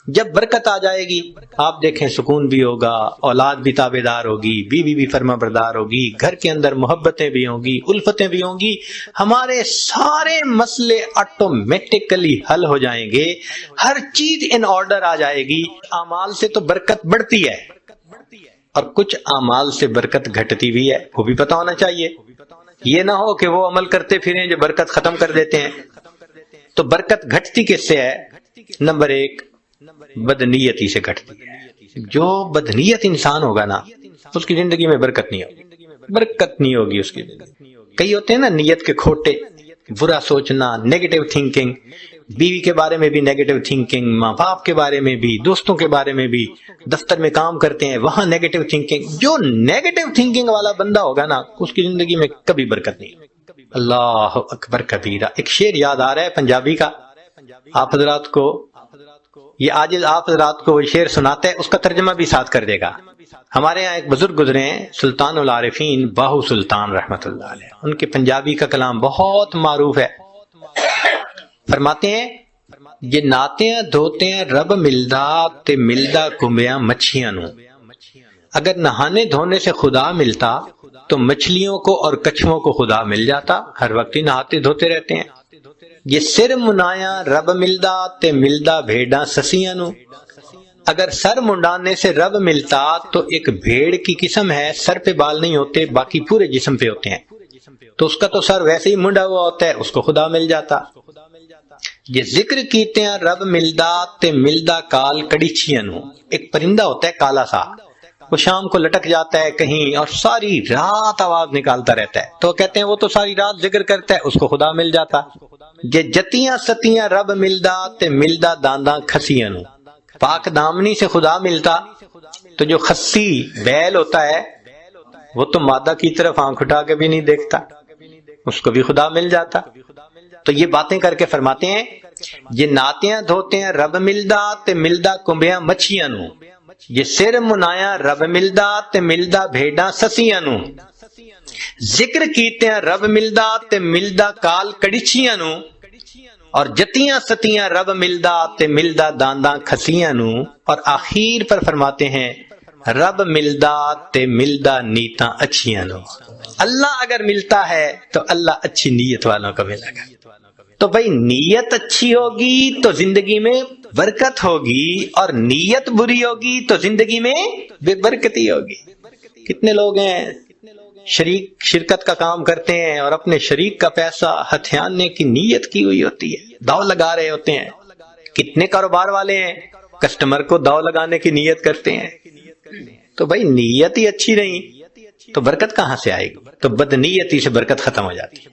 جب برکت آ جائے گی آپ دیکھیں سکون بھی ہوگا، اولاد بھی تابع دار ہوگی، بیوی بھی فرما بردار ہوگی، گھر کے اندر محبتیں بھی ہوں گی، الفتیں بھی ہوں گی، ہمارے سارے مسئلے آٹومیٹکلی حل ہو جائیں گے، ہر چیز ان آرڈر آ جائے گی۔ اعمال سے تو برکت بڑھتی ہے اور کچھ اعمال سے برکت گھٹتی بھی ہے، وہ بھی پتہ ہونا چاہیے۔ یہ نہ ہو کہ وہ عمل کرتے پھریں جو برکت ختم کر دیتے ہیں۔ تو برکت گھٹتی کس سے ہے؟ نمبر ایک، بدنیتی سے گھٹتی ہے۔ جو بدنیت انسان ہوگا نا اس کی زندگی میں برکت نہیں ہوگی، برکت نہیں ہوگی اس کی زندگی۔ کئی ہوتے ہیں نا نیت کے کھوٹے، برا سوچنا، نیگیٹو تھنکنگ، بیوی کے بارے میں بھی نیگیٹو تھنکنگ، ماں باپ کے بارے میں بھی، دوستوں کے بارے میں بھی، دفتر میں کام کرتے ہیں وہاں نیگیٹو تھنکنگ۔ جو نیگیٹو تھنکنگ والا بندہ ہوگا نا اس کی زندگی میں کبھی برکت نہیں ہوگی۔ اللہ اکبر کبیرہ۔ ایک شعر یاد آ رہا ہے پنجابی کا، آپ حضرات کو یہ عاجز آپ حضرات کو وہ شعر سناتے ہیں، اس کا ترجمہ بھی ساتھ کر دے گا۔ ہمارے ہاں ایک بزرگ گزرے ہیں سلطان العارفین باہو سلطان رحمت اللہ علیہ، ان کے پنجابی کا کلام بہت معروف ہے۔ فرماتے ہیں یہ ناتیاں دھوتیاں رب ملدا تے ملدا کمبیاں مچھیاں نو، اگر نہانے دھونے سے خدا ملتا تو مچھلیوں کو اور کچھووں کو خدا مل جاتا، ہر وقت ہی نہاتے دھوتے رہتے ہیں۔ یہ سر منایا رب ملدا تے ملدا بھیڑاں سسیاں نو، اگر سر منڈانے سے رب ملتا تو ایک بھیڑ کی قسم ہے، سر پہ بال نہیں ہوتے باقی پورے جسم پہ ہوتے ہیں، تو اس کا تو سر ویسے ہی منڈا ہوا ہوتا ہے، اس کو خدا مل جاتا۔ یہ ذکر کیتے ہیں رب ملدا تے ملدا کال کڑیچیاں نو، ایک پرندہ ہوتا ہے کالا سا، وہ شام کو لٹک جاتا ہے کہیں اور ساری رات آواز نکالتا رہتا ہے، تو کہتے ہیں وہ تو ساری رات ذکر کرتا ہے، اس کو خدا مل جاتا۔ یہ جتیاں ستیاں رب ملدا تے ملدا دانداں کھسیاں نو، پاک دامنی سے خدا ملتا تو جو خسی بیل ہوتا ہے وہ تو مادہ کی طرف آنکھ اٹھا کے بھی نہیں دیکھتا، اس کو بھی خدا مل جاتا۔ تو یہ باتیں کر کے فرماتے ہیں یہ ناتیاں دھوتے ہیں رب ملدا تے ملدا کمبیاں مچھیاں نو، یہ سر منایا رب ملدا تے ملدا بھیڑاں سسیاں نو، ذکر کیتے ہیں رب ملدا تے ملدا کال کڑیچیاں نو، اور جتیاں ستیاں رب ملدا تے ملدا دانداں کھسیاں نو، اور آخر پر فرماتے ہیں رب ملدا تے ملدا نیتاں اچھیاں نو۔ اللہ اگر ملتا ہے تو اللہ اچھی نیت والوں کو ملے گا۔ تو بھئی نیت اچھی ہوگی تو زندگی میں برکت ہوگی، اور نیت بری ہوگی تو زندگی میں بے برکتی ہوگی۔ کتنے لوگ ہیں شرکت کا کام کرتے ہیں اور اپنے شریک کا پیسہ ہتھیانے کی نیت کی ہوئی ہوتی ہے، داؤ لگا رہے ہوتے ہیں۔ کتنے کاروبار والے ہیں کسٹمر کو داؤ لگانے کی نیت کرتے ہیں، تو بھائی نیت ہی اچھی نہیں تو برکت کہاں سے آئے گی؟ تو بدنیتی سے برکت ختم ہو جاتی ہے۔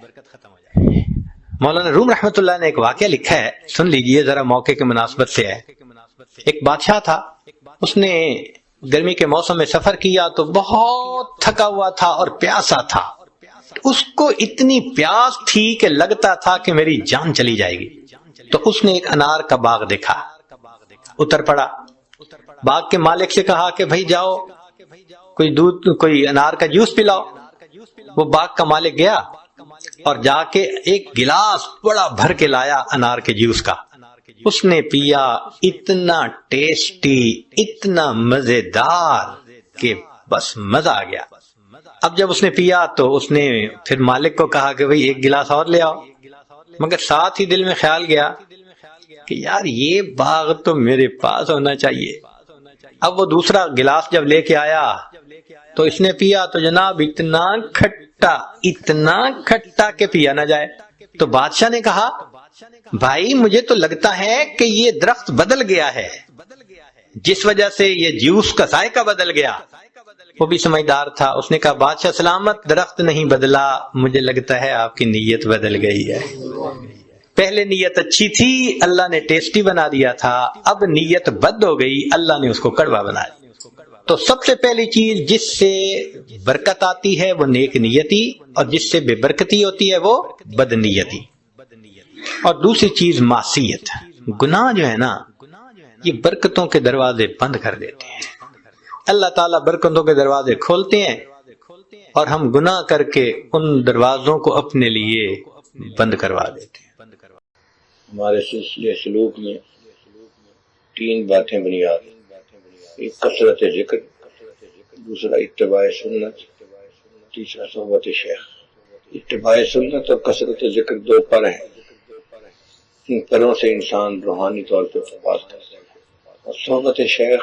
مولانا روم رحمت اللہ نے ایک واقعہ لکھا ہے، سن لیجئے ذرا، موقع کے مناسبت سے ہے۔ ایک بادشاہ تھا، اس نے گرمی کے موسم میں سفر کیا تو بہت تھکا ہوا تھا اور پیاسا تھا، اس کو اتنی پیاس تھی کہ لگتا تھا کہ میری جان چلی جائے گی۔ تو اس نے ایک انار کا باغ دیکھا، اتر پڑا، باغ کے مالک سے کہا کہ بھائی جاؤ کوئی انار کا جوس پلاؤ۔ وہ باغ کا مالک گیا اور جا کے ایک گلاس بڑا بھر کے لایا انار کے جوس کا، اس نے پیا، اتنا ٹیسٹی، اتنا مزیدار کہ بس مزہ آ گیا۔ اب جب اس نے پیا تو اس نے پھر مالک کو کہا کہ بھئی ایک گلاس اور لے آؤ، مگر ساتھ ہی دل میں خیال گیا کہ یار یہ باغ تو میرے پاس ہونا چاہیے۔ اب وہ دوسرا گلاس جب لے کے آیا تو اس نے پیا تو جناب اتنا کھٹا کہ پیا نہ جائے۔ تو بادشاہ نے کہا بھائی مجھے تو لگتا ہے کہ یہ درخت بدل گیا ہے، جس وجہ سے یہ جوس کا ذائقہ بدل گیا۔ وہ بھی سمجھدار تھا، اس نے کہا بادشاہ سلامت، درخت نہیں بدلا، مجھے لگتا ہے آپ کی نیت بدل گئی ہے۔ پہلے نیت اچھی تھی، اللہ نے ٹیسٹی بنا دیا تھا، اب نیت بد ہو گئی، اللہ نے اس کو کڑوا بنا دیا۔ تو سب سے پہلی چیز جس سے برکت آتی ہے وہ نیک نیتی، اور جس سے بے برکتی ہوتی ہے وہ بد نیتی۔ اور دوسری چیز معصیت، گناہ جو ہے نا یہ برکتوں کے دروازے بند کر دیتے ہیں۔ اللہ تعالیٰ برکتوں کے دروازے کھولتے ہیں اور ہم گناہ کر کے ان دروازوں کو اپنے لیے بند کروا دیتے ہیں۔ ہمارے سلسلے سلوک میں تین باتیں بنیاد، ایک کثرت ذکر، دوسرا اتباع سنت، تیسرا صحبت شیخ۔ اتباع سنت اور کثرت ذکر دو پر ہیں، ان پروں سے انسان روحانی طور پہ فوائد کرتا ہے، اور صحبت شیخ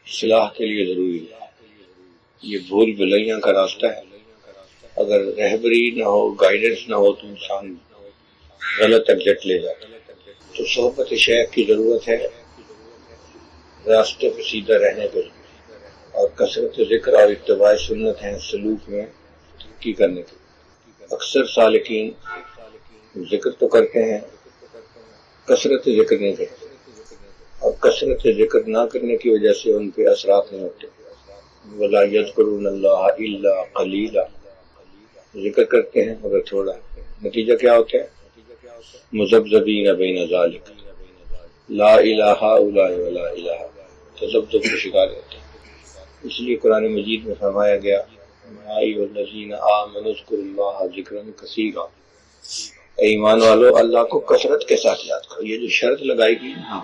اصلاح کے لیے ضروری ہے۔ یہ بھول بھلیاں کا راستہ ہے، اگر رہبری نہ ہو، گائیڈنس نہ ہو تو انسان غلط ایگزٹ لے جاتا ہے۔ تو صحبت شیخ کی ضرورت ہے راستے پہ سیدھا رہنے کے لیے، اور کثرت ذکر اور اتباع سنت ہیں سلوک میں ترقی کرنے کے لیے۔ اکثر سالکین ذکر تو کرتے ہیں، کثرت ذکر نہیں کرتے، اور کثرت ذکر نہ کرنے کی وجہ سے ان پہ اثرات نہیں ہوتے۔ وَلَا يَذْكُرُونَ اللَّهَ إِلَّا قَلِيلًا، ذکر کرتے ہیں مگر تھوڑا، نتیجہ کیا ہوتا ہے؟ مذبذبین بین ذالک، لا الہ الا ولا الہ، تذبذب کا شکار ہوتے ہیں۔ اس لیے قرآن مجید میں فرمایا گیا یا ایھا الذین آمنوا اذکروا اللہ ذکرا کثیرا، اے ایمان والو اللہ کو کثرت کے ساتھ یاد کرو۔ یہ جو شرط لگائی گئی نا،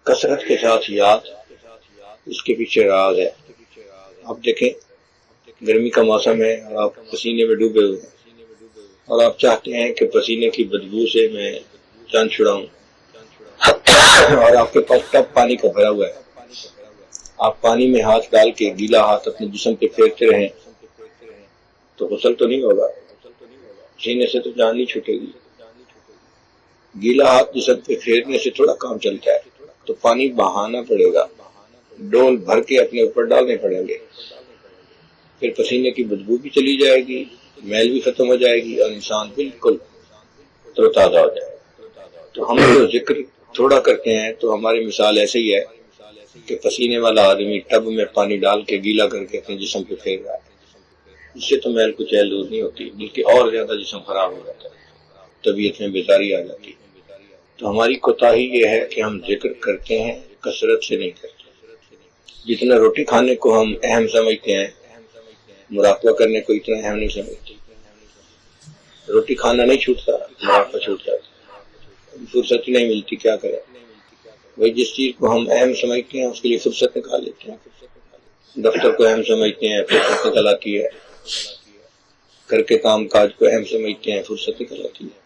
کثرت کے ساتھ یاد، اس کے پیچھے راز ہے۔ آپ دیکھیں گرمی کا موسم ہے اور آپ پسینے میں ڈوبے ہوئے ہیں، اور آپ چاہتے ہیں کہ پسینے کی بدبو سے میں جان چھڑاؤں، اور آپ کے پاس ٹب پانی کا بھرا ہوا ہے، آپ پانی میں ہاتھ ڈال کے گیلا ہاتھ اپنے جسم پہ پھیرتے رہیں تو غسل تو نہیں ہوگا، پسینے سے تو جان نہیں چھوٹے گی۔ گیلا ہاتھ جسم پہ پھیرنے سے تھوڑا کام چلتا ہے، تو پانی بہانا پڑے گا، ڈول بھر کے اپنے اوپر ڈالنے پڑیں گے، پھر پسینے کی بدبو بھی چلی جائے گی، میل بھی ختم ہو جائے گی، اور انسان بالکل تر تازہ ہو جائے گا۔ تو ہم جو ذکر تھوڑا کرتے ہیں تو ہماری مثال ایسے ہی ہے کہ پسینے والا آدمی ٹب میں پانی ڈال کے گیلا کر کے اپنے جسم پہ پھیر رہا ہے، اس سے تو میل کچیل دور نہیں ہوتی، بلکہ اور زیادہ جسم خراب ہو جاتا ہے، طبیعت میں بیزاری آ جاتی ہے۔ تو ہماری کوتاہی یہ ہے کہ ہم ذکر کرتے ہیں، کثرت سے نہیں کرتے۔ جتنا روٹی کھانے کو ہم اہم سمجھتے ہیں، مراقبہ کرنے کو اتنا اہم نہیں سمجھتے۔ روٹی کھانا نہیں چھوٹتا، مراقبہ چھوٹ جاتا، فرصت ہی نہیں ملتی، کیا کریں؟ وہی جس چیز کو ہم اہم سمجھتے ہیں اس کے لیے فرصت نکال لیتے ہیں۔ دفتر کو اہم سمجھتے ہیں، فرصت نکل آتی ہے، گھر کے کام کاج کو اہم سمجھتے ہیں، فرصت نکل آتی ہے۔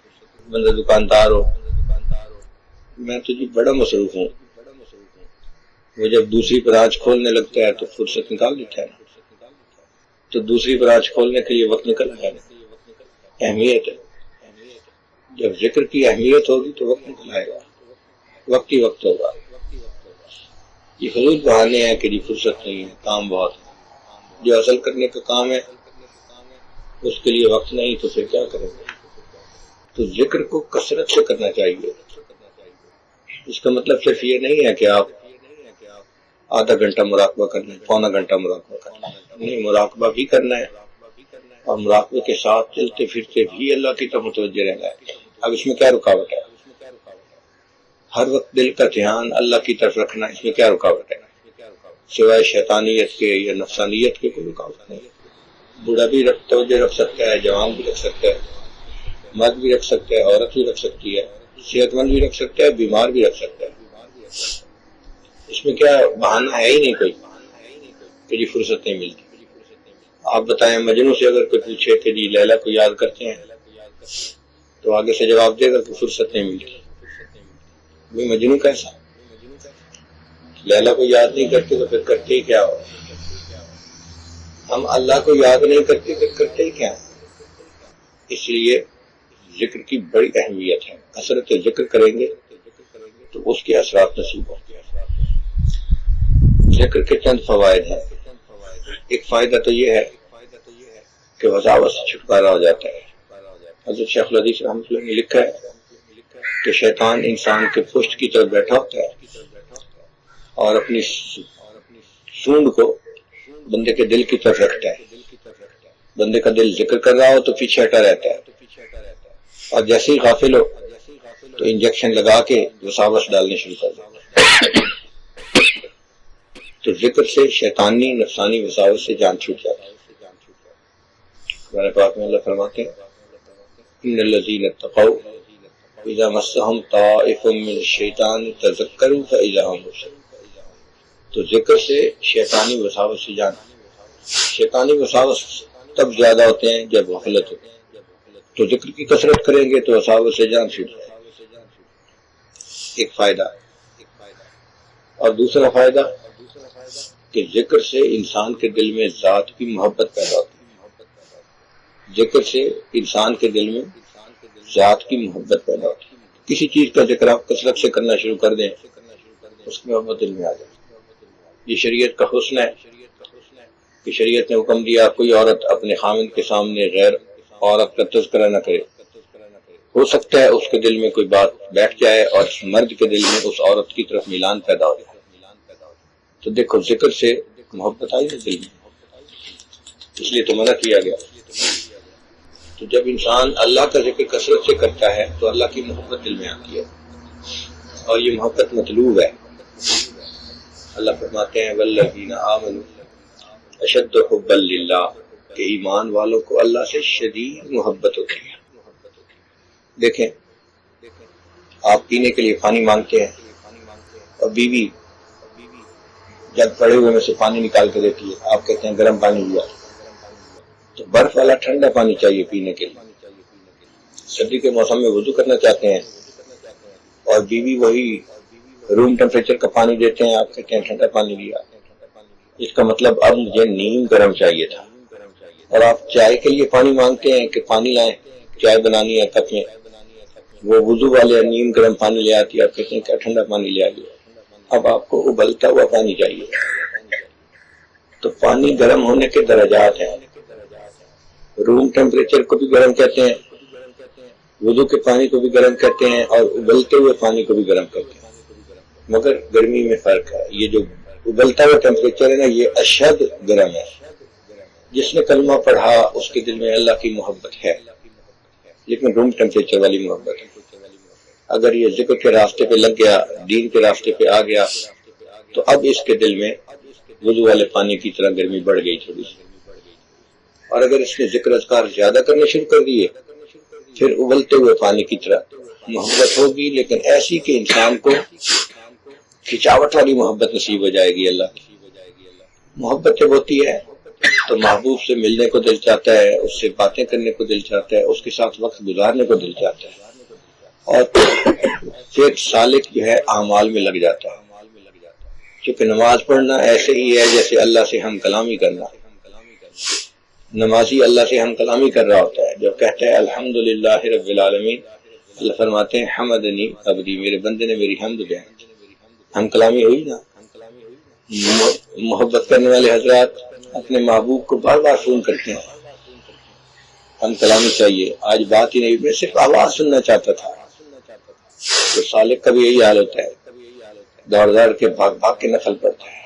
بندہ دکاندار ہو، میں تو جی بڑا مصروف ہوں، وہ جب دوسری برانچ کھولنے لگتا ہے تو فرصت نکال لیتا ہے، تو دوسری برانچ کھولنے کے لیے وقت نکل آئے گا، اہمیت ہے۔ جب ذکر کی اہمیت ہوگی تو وقت نکل آئے گا، وقت ہی وقت ہوگا۔ یہ فضول بہانے ہیں کہ جی فرصت نہیں ہے، کام بہت ہے، جو اصل کرنے کا کام ہے اس کے لیے وقت نہیں تو پھر کیا کریں گے؟ تو ذکر کو کثرت سے کرنا چاہیے۔ اس کا مطلب صرف یہ نہیں ہے کہ آپ آدھا گھنٹہ مراقبہ کرنا ہے، پونا گھنٹہ مراقبہ کرنا ہے، نہیں، مراقبہ بھی کرنا ہے، اور مراقبے کے ساتھ چلتے پھرتے بھی اللہ کی طرف متوجہ رہنا ہے۔ اب اس میں کیا رکاوٹ ہے؟ ہر وقت دل کا دھیان اللہ کی طرف رکھنا، اس میں کیا رکاوٹ ہے؟ سوائے شیطانیت کے یا نفسانیت کے کوئی رکاوٹ نہیں۔ بوڑھا بھی توجہ رکھ سکتا ہے، جوان بھی رکھ سکتا ہے، مرد بھی رکھ سکتا ہے، عورت بھی رکھ سکتی ہے، صحت مند بھی رکھ سکتا ہے، بیمار بھی رکھ سکتا ہے۔ اس میں کیا بہانہ ہے ہی نہیں کوئی کہ جی فرصت نہیں ملتی۔ آپ بتائیں مجنوں سے اگر کوئی پوچھے کہ جی لیلا کو یاد کرتے ہیں تو آگے سے جواب دے گا کہ فرصت نہیں ملتی۔ وہ مجنوں کیسا؟ لیلا کو یاد نہیں کرتے تو پھر کرتے ہی کیا ہو؟ ہم اللہ کو یاد نہیں کرتے پھر کرتے ہی کیا؟ اس لیے ذکر کی بڑی اہمیت ہے، کثرت ذکر کریں گے تو اس کے اثرات نصیب ہوں گے۔ ذکر کے چند فوائد ہیں۔ ایک فائدہ تو یہ ہے کہ وساوس سے چھٹکارا ہو جاتا ہے۔ حضرت شیخ الحدیث رحمۃ اللہ نے لکھا ہے کہ شیطان انسان کے پشت کی طرف بیٹھا ہوتا ہے اور اپنی سونڈ کو بندے کے دل کی طرف رکھتا ہے۔ بندے کا دل ذکر کر رہا ہو تو پیچھے ہٹا رہتا ہے، اور جیسے ہی غافل ہو تو انجیکشن لگا کے وساوس ڈالنے شروع کر دیتا ہے۔ تو ذکر سے شیطانی نفسانی وساوس سے جان چھوٹ جاتی ہے۔ قرآن پاک میں اللہ فرماتے ہیں ان الذین اتقوا اذا مسهم طائف من الشیطان تذکروا فاذا هم مبصرون. تو ذکر سے شیطانی وساوس سے جانا. شیطانی وساوس تب زیادہ ہوتے ہیں جب غفلت ہوتی ہے. تو ذکر کی کثرت کریں گے تو وساوس سے جان چھوٹ جائے. ایک فائدہ. اور دوسرا فائدہ کہ ذکر سے انسان کے دل میں ذات کی محبت پیدا ہوتی ہے. ذکر سے انسان کے دل میں ذات کی محبت پیدا ہوتی ہے. کسی چیز کا ذکر آپ کثرت سے کرنا شروع کر دیں اس کی محبت دل میں آ جائے. یہ شریعت کا حسن ہے کہ شریعت نے حکم دیا کوئی عورت اپنے خامند کے سامنے غیر عورت کا تذکرہ نہ کرے. ہو سکتا ہے اس کے دل میں کوئی بات بیٹھ جائے اور اس مرد کے دل میں اس عورت کی طرف میلان پیدا ہو جائے. تو دیکھو ذکر سے محبت آئی نا دل میں, اس لیے تو منع کیا گیا. تو جب انسان اللہ کا ذکر کثرت سے کرتا ہے تو اللہ کی محبت دل میں آتی ہے, اور یہ محبت مطلوب ہے. اللہ فرماتے ہیں والذین آمنوا اشد حبا للہ, کہ ایمان والوں کو اللہ سے شدید محبت ہوتی ہے. دیکھیں آپ پینے کے لیے پانی مانگتے ہیں اور بیوی جگ پڑے ہوئے میں سے پانی نکال کے دیتی ہے, آپ کہتے ہیں گرم پانی لیا. تو برف والا ٹھنڈا پانی چاہیے پینے کے لیے. سردی کے موسم میں وضو کرنا چاہتے ہیں اور بیوی وہی روم ٹیمپریچر کا پانی دیتے ہیں, آپ کہتے ہیں ٹھنڈا پانی لیا. اس کا مطلب اب مجھے نیم گرم چاہیے تھا. اور آپ چائے کے لیے پانی مانگتے ہیں کہ پانی لائیں, چائے بنانی ہے کپ میں, وہ وضو والے نیم گرم پانی لے آتی ہے, آپ کہتے ہیں کیا ٹھنڈا پانی لے آئیے. اب آپ کو ابلتا ہوا پانی چاہیے. تو پانی گرم ہونے کے درجات ہیں. روم ٹیمپریچر کو بھی گرم کہتے ہیں, وضو کے پانی کو بھی گرم کہتے ہیں, اور ابلتے ہوئے پانی کو بھی گرم کہتے ہیں. مگر گرمی میں فرق ہے. یہ جو ابلتا ہوا ٹیمپریچر ہے نا, یہ اشد گرم ہے. جس نے کلمہ پڑھا اس کے دل میں اللہ کی محبت ہے, لیکن روم ٹیمپریچر والی محبت ہے. اگر یہ ذکر کے راستے پہ لگ گیا, دین کے راستے پہ آ گیا, تو اب اس کے دل میں وضو والے پانی کی طرح گرمی بڑھ گئی تھوڑی سی. اور اگر اس نے ذکر اذکار زیادہ کرنے شروع کر دیے, پھر ابلتے ہوئے پانی کی طرح محبت ہوگی, لیکن ایسی کہ انسان کو کھچاوٹ والی محبت نصیب ہو جائے گی. اللہ کی محبت جب ہوتی ہے تو محبوب سے ملنے کو دل چاہتا ہے, اس سے باتیں کرنے کو دل چاہتا ہے, اس کے ساتھ وقت گزارنے کو دل چاہتا ہے, اور پھر سالک جو ہے اعمال میں لگ جاتا ہے. کیونکہ نماز پڑھنا ایسے ہی ہے جیسے اللہ سے ہم کلامی کرنا. نمازی اللہ سے ہم کلامی کر رہا ہوتا ہے. جب کہتا ہے الحمدللہ رب العالمین, اللہ فرماتے ہیں حمدنی عبدی, میرے بندے نے میری حمد بیان. ہم کلامی ہوئی نا. محبت کرنے والے حضرات اپنے محبوب کو بار بار فون کرتے ہیں ہم کلامی چاہیے. آج بات ہی نہیں, میں صرف آواز سننا چاہتا تھا. تو سالک کا بھی یہی حال ہوتا ہے, دوڑ دوڑ کے بھاگ بھاگ کے نفل پڑتا ہے.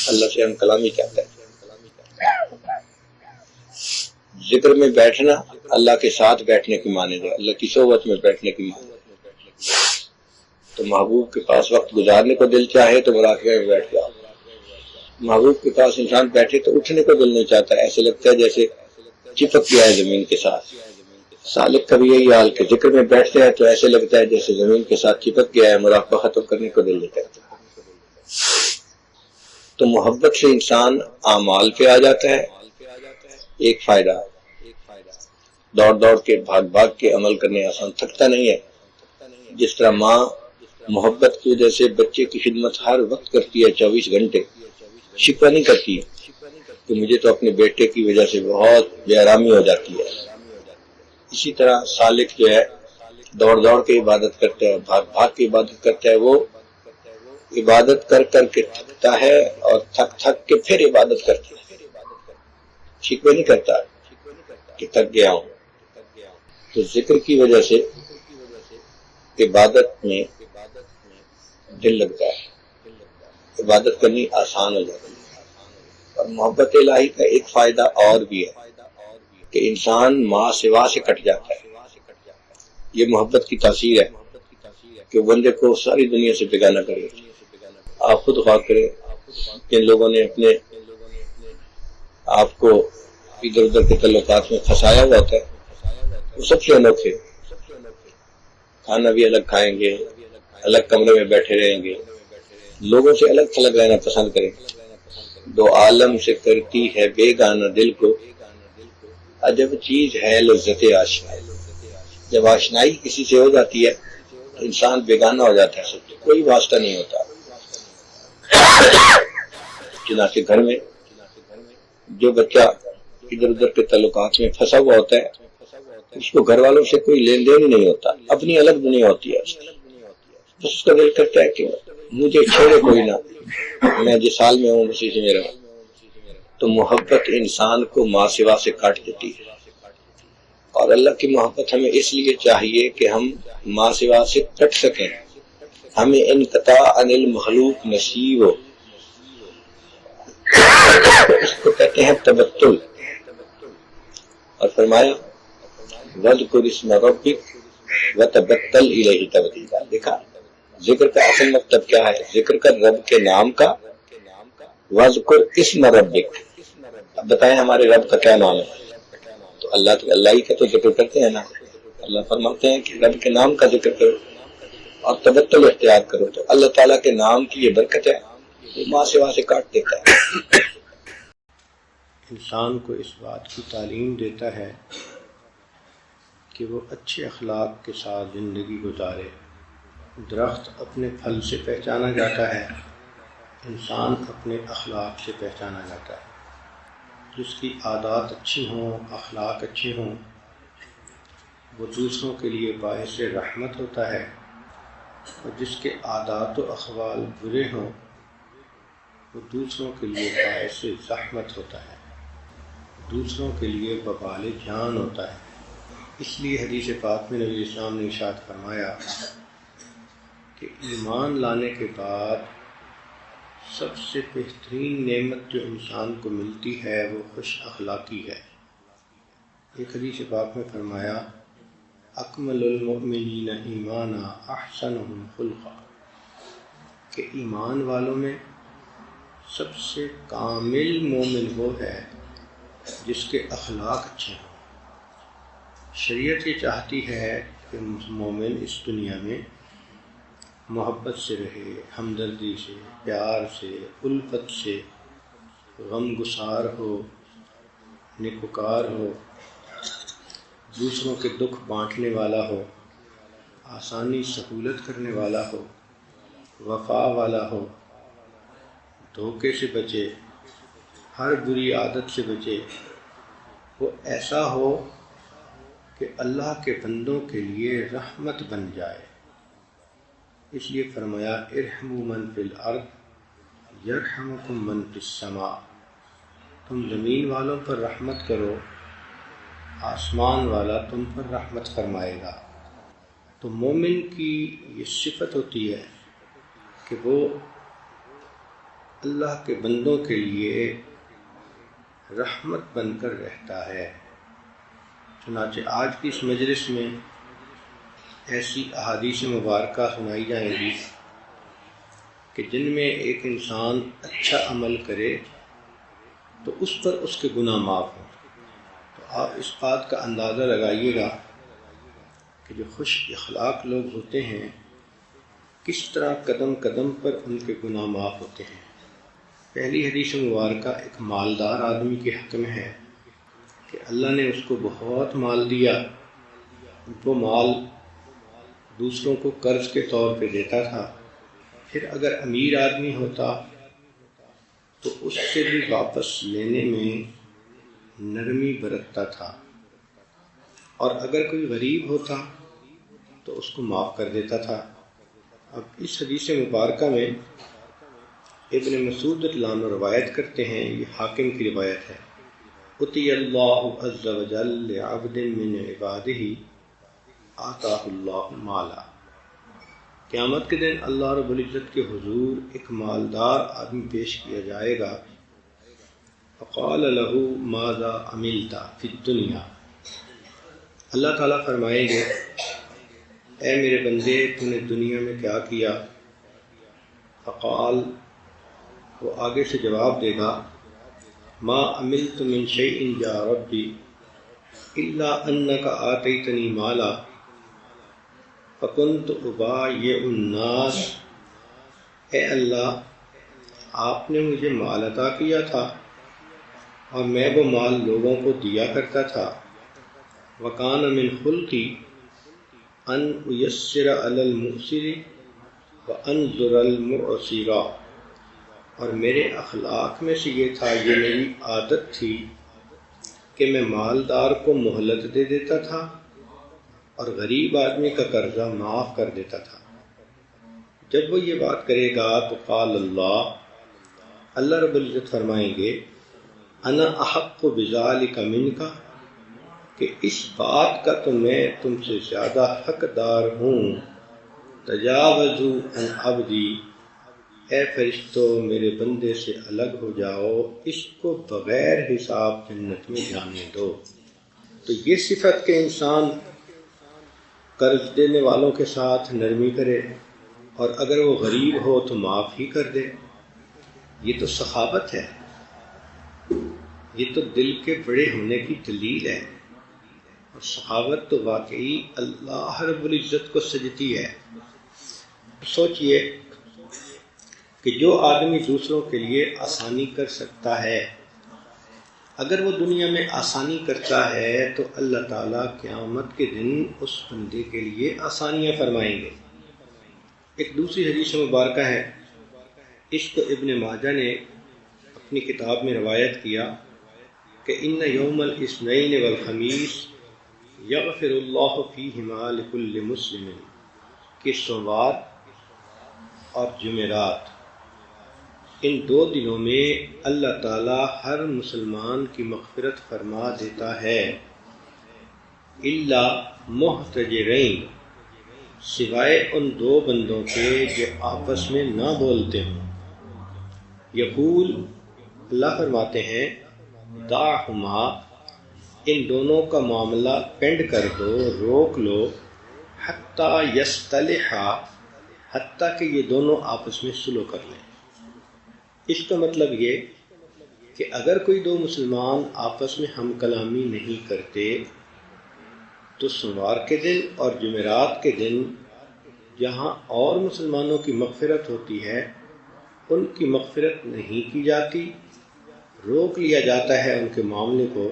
اللہ سے ہم کلامی چاہتا ہے. ذکر میں بیٹھنا اللہ کے ساتھ بیٹھنے کی مانند ہے, اللہ کی صحبت میں بیٹھنے کی مانند ہے. تو محبوب کے پاس وقت گزارنے کو دل چاہے تو مراقبے میں بیٹھ جاؤ. محبوب کے پاس انسان بیٹھے تو اٹھنے کو دل نہیں چاہتا, ایسے لگتا ہے جیسے چپک گیا ہے زمین کے ساتھ. سالک کا بھی یہی حال کہ ذکر میں بیٹھتے ہیں تو ایسے لگتا ہے جیسے زمین کے ساتھ چپک گیا ہے, مراقبہ ختم کرنے کو دل نہیں کرتا. تو محبت سے انسان اعمال پہ آ جاتا ہے. ایک فائدہ, دوڑ دوڑ کے بھاگ بھاگ کے عمل کرنے آسان, تھکتا نہیں ہے. جس طرح ماں محبت کی وجہ سے بچے کی خدمت ہر وقت کرتی ہے 24 گھنٹے, شکوہ نہیں کرتی ہے کہ مجھے تو اپنے بیٹے کی وجہ سے بہت بے آرامی ہو جاتی ہے. اسی طرح سالک جو ہے دوڑ دوڑ کے عبادت کرتا ہے, بھاگ بھاگ کے عبادت کرتا ہے. وہ عبادت کر کر کے تھکتا ہے اور تھک تھک کے پھر عبادت کرتا ہے. شکوہ نہیں کرتا کہ تھک گیا ہوں. تو ذکر کی وجہ سے عبادت میں دل لگتا ہے, عبادت کرنی آسان ہو جاتی ہے. اور محبت الہی کا ایک فائدہ اور بھی ہے کہ انسان ماں سوا سے کٹ جاتا ہے. یہ محبت کی تاثیر ہے کہ بندے کو ساری دنیا سے بیگانہ کرے. آپ خود غور کریں, جن لوگوں نے اپنے آپ کو ادھر ادھر کے تعلقات میں پھنسایا ہوا ہوتا ہے وہ سب سے انوکھے. کھانا بھی الگ کھائیں گے، الگ کمرے میں بیٹھے رہیں گے، لوگوں سے الگ تھلگ رہنا پسند کریں گے۔ دو عالم سے کرتی ہے بیگانہ دل کو، عجب چیز ہے لذت آشنائی۔ جب آشنائی کسی سے ہو جاتی ہے تو انسان بیگانہ ہو جاتا ہے، سب سے کوئی واسطہ نہیں ہوتا۔ چنانچہ گھر میں جو بچہ ادھر ادھر کے تعلقات میں پھنسا ہوا ہوتا ہے، اس کو گھر والوں سے کوئی لین دین ہی نہیں ہوتا، اپنی الگ دنیا ہوتی ہے بس اس کا دل کرتا ہے کہ مجھے چھیڑے کوئی نہ، میں جس حال میں ہوں اسی سے میرا۔ تو محبت انسان کو ماں سوا سے کاٹ دیتی ہے، اور اللہ کی محبت ہمیں اس لیے چاہیے کہ ہم ماں سوا سے کٹ سکیں، ہمیں انقطاع عن المخلوق نصیب ہو۔ اس کو کہتے ہیں تبتل۔ اور فرمایا وَاذْكُرِ اسْمَ رَبِّكَ وَتَبَتَّلْ إِلَيْهِ تَبْتِيلًا۔ دیکھا ذکر کا اصل مطلب کیا ہے؟ ذکر کر رب کے نام کا، وَاذْكُرِ اسْمَ رَبِّكَ۔ اب بتائیں ہمارے رب کا کیا نام ہے؟ تو اللہ ہی کا تو ذکر کرتے ہیں نا۔ اللہ فرماتے ہیں کہ رب کے نام کا ذکر کرو اور تبتل اختیار کرو، تو اللہ تعالیٰ کے نام کی یہ برکت ہے، وہ ماں سوا سے کاٹ دیتا ہے۔ انسان کو اس بات کی تعلیم دیتا ہے کہ وہ اچھے اخلاق کے ساتھ زندگی گزارے۔ درخت اپنے پھل سے پہچانا جاتا ہے، انسان اپنے اخلاق سے پہچانا جاتا ہے۔ جس کی عادات اچھی ہوں، اخلاق اچھے ہوں، وہ دوسروں کے لیے باعث رحمت ہوتا ہے، اور جس کے عادات و اخوال برے ہوں وہ دوسروں کے لیے باعث زحمت ہوتا ہے، دوسروں کے لیے وبال جان ہوتا ہے۔ اس لیے حدیث پاک میں نبی اسلام نے ارشاد فرمایا کہ ایمان لانے کے بعد سب سے بہترین نعمت جو انسان کو ملتی ہے وہ خوش اخلاقی ہے۔ ایک حدیث پاک میں فرمایا اکمل المؤمنین ایمانا احسنہم خلقا، کہ ایمان والوں میں سب سے کامل مومن وہ ہے جس کے اخلاق اچھے ہوں۔ شریعت یہ چاہتی ہے کہ مومن اس دنیا میں محبت سے رہے، ہمدردی سے، پیار سے، الفت سے، غم گسار ہو، نیکوکار ہو، دوسروں کے دکھ بانٹنے والا ہو، آسانی سہولت کرنے والا ہو، وفا والا ہو، دھوکے سے بچے، ہر بری عادت سے بچے، وہ ایسا ہو کہ اللہ کے بندوں کے لیے رحمت بن جائے۔ اس لیے فرمایا ارحموا من فی الارض یرحمکم من فی السماء، تم زمین والوں پر رحمت کرو، آسمان والا تم پر رحمت فرمائے گا۔ تو مومن کی یہ صفت ہوتی ہے کہ وہ اللہ کے بندوں کے لیے رحمت بن کر رہتا ہے۔ چنانچہ آج کی اس مجلس میں ایسی احادیث مبارکہ سنائی جائیں گی کہ جن میں ایک انسان اچھا عمل کرے تو اس پر اس کے گناہ معاف ہوں۔ تو آپ اس بات کا اندازہ لگائیے گا کہ جو خوش اخلاق لوگ ہوتے ہیں کس طرح قدم قدم پر ان کے گناہ معاف ہوتے ہیں۔ پہلی حدیث مبارکہ ایک مالدار آدمی کے حق میں ہے کہ اللہ نے اس کو بہت مال دیا، وہ مال دوسروں کو قرض کے طور پہ دیتا تھا، پھر اگر امیر آدمی ہوتا تو اس سے بھی واپس لینے میں نرمی برتتا تھا، اور اگر کوئی غریب ہوتا تو اس کو معاف کر دیتا تھا۔ اب اس حدیث مبارکہ میں ابن مسعود رضی اللہ عنہ روایت کرتے ہیں، یہ حاکم کی روایت ہے، اتی اللہ عز وجل لعبد من عبادہ آتاہ اللہ مالا، قیامت کے دن اللہ رب العزت کے حضور ایک مالدار آدمی پیش کیا جائے گا، فقال له ماذا عملت فی الدنیا، اللہ تعالیٰ فرمائیں گے اے میرے بندے تو نے دنیا میں کیا کیا؟ فقال، وہ آگے سے جواب دے گا ما عملت من شیء یا ربی الا انک آتیتنی مالا، فکنت ابایع الناس، اے اللہ آپ نے مجھے مال عطا کیا تھا اور میں وہ مال لوگوں کو دیا کرتا تھا۔ وکان من خلقی ان ایسر علی المعسر وانظر المعسر، اور میرے اخلاق میں سے یہ تھا، یہ میری عادت تھی کہ میں مالدار کو مہلت دے دیتا تھا اور غریب آدمی کا قرضہ معاف کر دیتا تھا۔ جب وہ یہ بات کرے گا تو قال اللہ رب العزت فرمائیں گے انا احق بذالک منک، کہ اس بات کا تو میں تم سے زیادہ حقدار ہوں۔ تجاوزوا عن عبدی، اے فرشتو میرے بندے سے الگ ہو جاؤ، اس کو بغیر حساب جنت میں جانے دو۔ تو یہ صفت کہ انسان قرض دینے والوں کے ساتھ نرمی کرے اور اگر وہ غریب ہو تو معاف ہی کر دے، یہ تو سخاوت ہے، یہ تو دل کے بڑے ہونے کی دلیل ہے۔ اور سخاوت تو واقعی اللہ رب العزت کو سجتی ہے۔ سوچئے کہ جو آدمی دوسروں کے لیے آسانی کر سکتا ہے، اگر وہ دنیا میں آسانی کرتا ہے تو اللہ تعالیٰ قیامت کے دن اس بندے کے لیے آسانیاں فرمائیں گے۔ ایک دوسری حدیث مبارکہ ہے، اس کو ابن ماجہ نے اپنی کتاب میں روایت کیا کہ ان یوم الاثنین والخمیس یغفر اللہ فیہما لکل مسلم، کہ سوموار اور جمعرات ان دو دنوں میں اللہ تعالیٰ ہر مسلمان کی مغفرت فرما دیتا ہے، الا محتجرین، سوائے ان دو بندوں کے جو آپس میں نہ بولتے ہوں۔ یقول، اللہ فرماتے ہیں، دعہما، ان دونوں کا معاملہ پینڈ کر دو، روک لو، حتی یصطلحا، حتیٰ کہ یہ دونوں آپس میں صلح کر لیں۔ اس کا مطلب یہ کہ اگر کوئی دو مسلمان آپس میں ہم کلامی نہیں کرتے تو سوموار کے دن اور جمعرات کے دن جہاں اور مسلمانوں کی مغفرت ہوتی ہے ان کی مغفرت نہیں کی جاتی، روک لیا جاتا ہے ان کے معاملے کو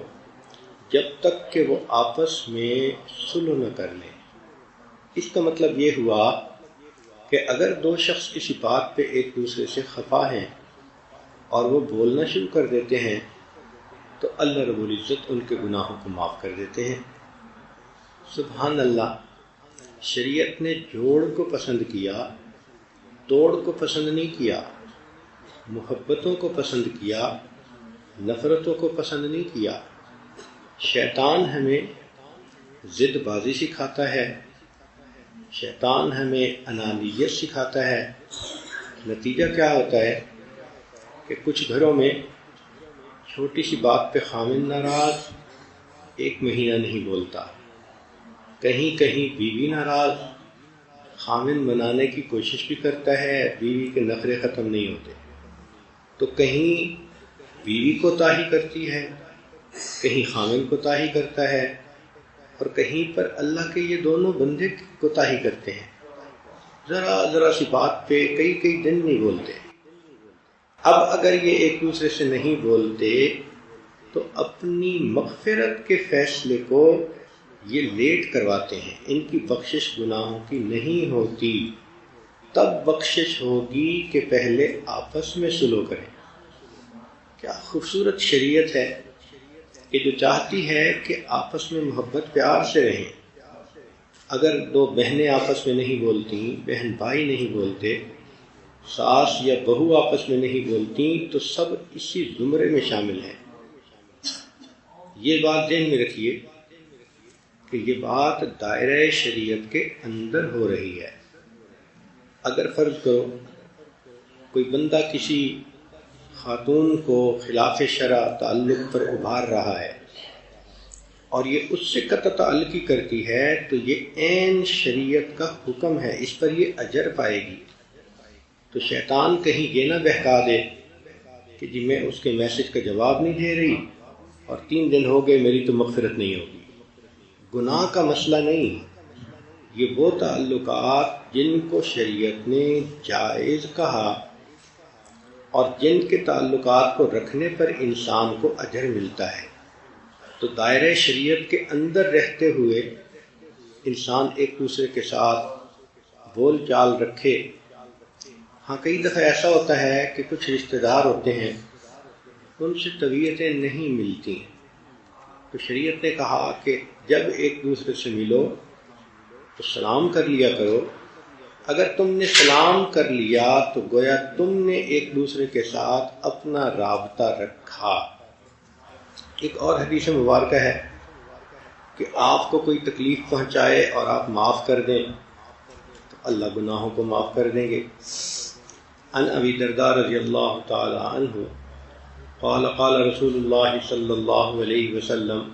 جب تک کہ وہ آپس میں صلح نہ کر لیں۔ اس کا مطلب یہ ہوا کہ اگر دو شخص کسی بات پہ ایک دوسرے سے خفا ہیں اور وہ بولنا شروع کر دیتے ہیں تو اللہ رب العزت ان کے گناہوں کو معاف کر دیتے ہیں۔ سبحان اللہ، شریعت نے جوڑ کو پسند کیا، توڑ کو پسند نہیں کیا، محبتوں کو پسند کیا، نفرتوں کو پسند نہیں کیا۔ شیطان ہمیں ضد بازی سکھاتا ہے، شیطان ہمیں انانیت سکھاتا ہے۔ نتیجہ کیا ہوتا ہے کہ کچھ گھروں میں چھوٹی سی بات پہ خاوند ناراض، ایک مہینہ نہیں بولتا، کہیں کہیں بیوی ناراض، خاوند منانے کی کوشش بھی کرتا ہے، بیوی کے نخرے ختم نہیں ہوتے، تو کہیں بیوی کوتاہی کرتی ہے، کہیں خاوند کوتاہی کرتا ہے، اور کہیں پر اللہ کے یہ دونوں بندے کوتاہی کرتے ہیں، ذرا سی بات پہ کئی دن نہیں بولتے۔ اب اگر یہ ایک دوسرے سے نہیں بولتے تو اپنی مغفرت کے فیصلے کو یہ لیٹ کرواتے ہیں، ان کی بخشش گناہوں کی نہیں ہوتی، تب بخشش ہوگی کہ پہلے آپس میں صلح کریں۔ کیا خوبصورت شریعت ہے کہ جو چاہتی ہے کہ آپس میں محبت پیار سے رہیں۔ اگر دو بہنیں آپس میں نہیں بولتی، بہن بھائی نہیں بولتے، ساس یا بہو آپس میں نہیں بولتی تو سب اسی زمرے میں شامل ہیں۔ یہ بات ذہن میں رکھیے کہ یہ بات دائرہ شریعت کے اندر ہو رہی ہے۔ اگر فرض کرو کوئی بندہ کسی خاتون کو خلاف شرع تعلق پر ابھار رہا ہے اور یہ اس سے قطع تعلقی کرتی ہے تو یہ عین شریعت کا حکم ہے، اس پر یہ اجر پائے گی۔ تو شیطان کہیں یہ نہ بہکا دے کہ جی میں اس کے میسج کا جواب نہیں دے رہی اور 3 دن ہو گئے میری تو مغفرت نہیں ہوگی۔ گناہ کا مسئلہ نہیں، یہ وہ تعلقات جن کو شریعت نے جائز کہا اور جن کے تعلقات کو رکھنے پر انسان کو اجر ملتا ہے، تو دائرۂ شریعت کے اندر رہتے ہوئے انسان ایک دوسرے کے ساتھ بول چال رکھے۔ ہاں کئی دفعہ ایسا ہوتا ہے کہ کچھ رشتہ دار ہوتے ہیں، ان سے طبیعتیں نہیں ملتی، تو شریعت نے کہا کہ جب ایک دوسرے سے ملو تو سلام کر لیا کرو۔ اگر تم نے سلام کر لیا تو گویا تم نے ایک دوسرے کے ساتھ اپنا رابطہ رکھا۔ ایک اور حدیث مبارکہ ہے کہ آپ کو کوئی تکلیف پہنچائے اور آپ معاف کر دیں تو اللہ گناہوں کو معاف کر دیں گے۔ عن ابی درداء رضی اللہ تعالی عنہ قال قال رسول اللہ صلی اللہ علیہ وسلم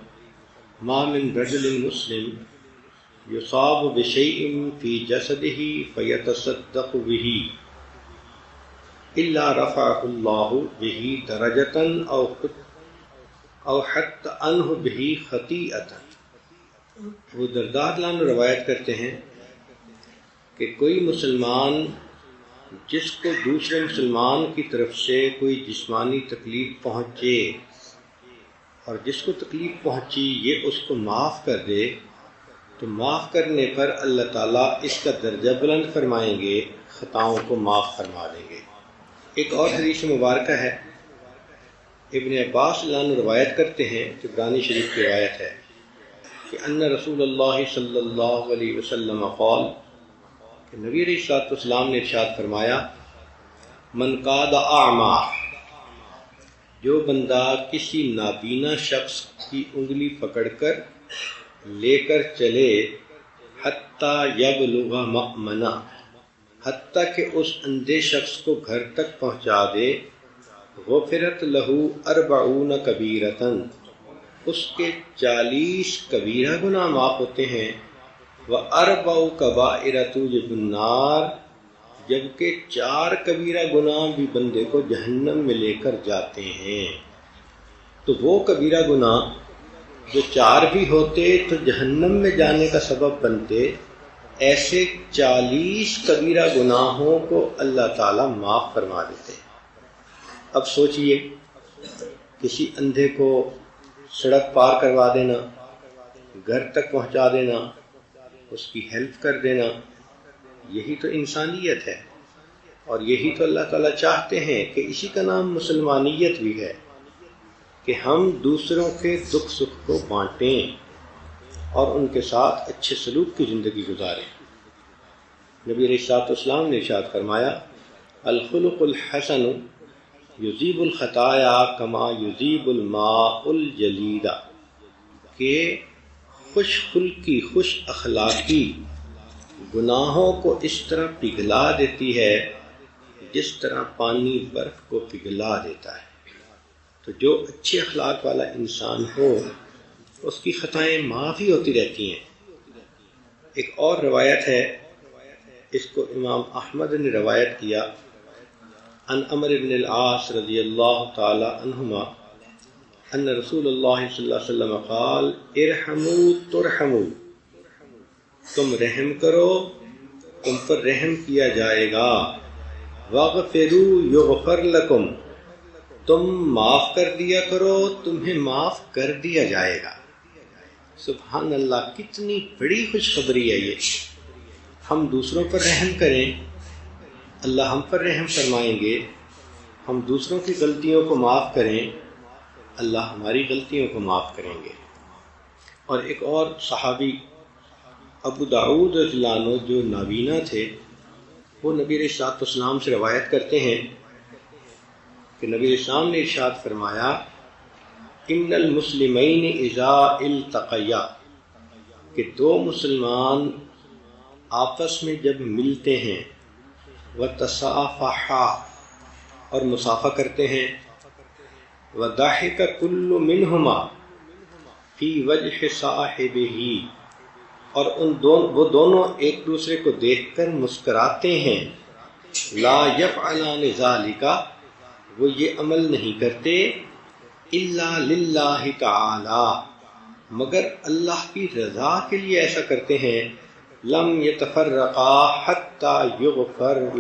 ما من رجل مسلم یصاب بشیء فی جسدہ فیتصدق بہ الا رفعہ اللہ بہ درجۃ او حط عنہ بہ خطیئۃ۔ وہ درداء رضی اللہ عنہ روایت کرتے ہیں کہ کوئی مسلمان جس کو دوسرے مسلمان کی طرف سے کوئی جسمانی تکلیف پہنچے اور جس کو تکلیف پہنچی یہ اس کو معاف کر دے تو معاف کرنے پر اللہ تعالیٰ اس کا درجہ بلند فرمائیں گے، خطاؤں کو معاف فرما دیں گے۔ ایک اور حدیث مبارکہ ہے، ابن عباس رضی اللہ عنہ روایت کرتے ہیں، طبرانی شریف کی روایت ہے کہ ان رسول اللہ صلی اللہ علیہ وسلم قال کہ نبی علیہ الصلوۃ والسلام نے ارشاد فرمایا من قاد اعما، جو بندہ کسی نابینا شخص کی انگلی پکڑ کر لے کر چلے حتیٰ یبلغ مأمنہ، حتیٰ کہ اس اندھے شخص کو گھر تک پہنچا دے، غفرت لہ 40 کبیرۃ، اس کے 40 کبیرہ گناہ معاف ہوتے ہیں، وَأَرْبَعُ كَبَائِرَ تُوجِبُ النَّارَ، جبکہ 4 کبیرہ گناہ بھی بندے کو جہنم میں لے کر جاتے ہیں۔ تو وہ کبیرہ گناہ جو 4 بھی ہوتے تو جہنم میں جانے کا سبب بنتے، ایسے 40 کبیرہ گناہوں کو اللہ تعالیٰ معاف فرما دیتے۔ اب سوچئے، کسی اندھے کو سڑک پار کروا دینا، گھر تک پہنچا دینا، اس کی ہیلپ کر دینا، یہی تو انسانیت ہے، اور یہی تو اللہ تعالیٰ چاہتے ہیں کہ اسی کا نام مسلمانیت بھی ہے کہ ہم دوسروں کے دکھ سکھ کو بانٹیں اور ان کے ساتھ اچھے سلوک کی زندگی گزاریں۔ نبی علیہ الصلوۃ والسلام نے ارشاد فرمایا الخلق الحسن یذیب الخطایا کما یذیب الماء الجلید، کہ خوش خلقی، خوش اخلاقی گناہوں کو اس طرح پگھلا دیتی ہے جس طرح پانی برف کو پگھلا دیتا ہے۔ تو جو اچھے اخلاق والا انسان ہو اس کی خطائیں معاف ہی ہوتی رہتی ہیں۔ ایک اور روایت ہے، اس کو امام احمد نے روایت کیا، عن عمرو بن العاص رضی اللہ تعالی عنہما ان رسول اللہ صلی اللہ علیہ وسلم قال ارحموا ترحموا، تم رحم کرو تم پر رحم کیا جائے گا، واغفروا یغفر لکم، تم معاف کر دیا کرو تمہیں معاف کر دیا جائے گا۔ سبحان اللہ، کتنی بڑی خوشخبری ہے یہ۔ ہم دوسروں پر رحم کریں، اللہ ہم پر رحم فرمائیں گے، ہم دوسروں کی غلطیوں کو معاف کریں، اللہ ہماری غلطیوں کو معاف کریں گے۔ اور ایک اور صحابی ابو داؤد رضی اللہ عنہ جو نابینا تھے، وہ نبی علیہ الصلوۃ والسلام سے روایت کرتے ہیں کہ نبی علیہ السلام نے ارشاد فرمایا ان المسلمین اذا التقیا، کہ 2 مسلمان آپس میں جب ملتے ہیں، وتصافحا، اور مصافحہ کرتے ہیں، وضحک کل منہما فی وجہ صاحبہ، اور وہ دونوں ایک دوسرے کو دیکھ کر مسکراتے ہیں، لا یفعلان ذالک، وہ یہ عمل نہیں کرتے، الا للہ تعالی، مگر اللہ کی رضا کے لیے ایسا کرتے ہیں، لم يتفرقا حتى يغفر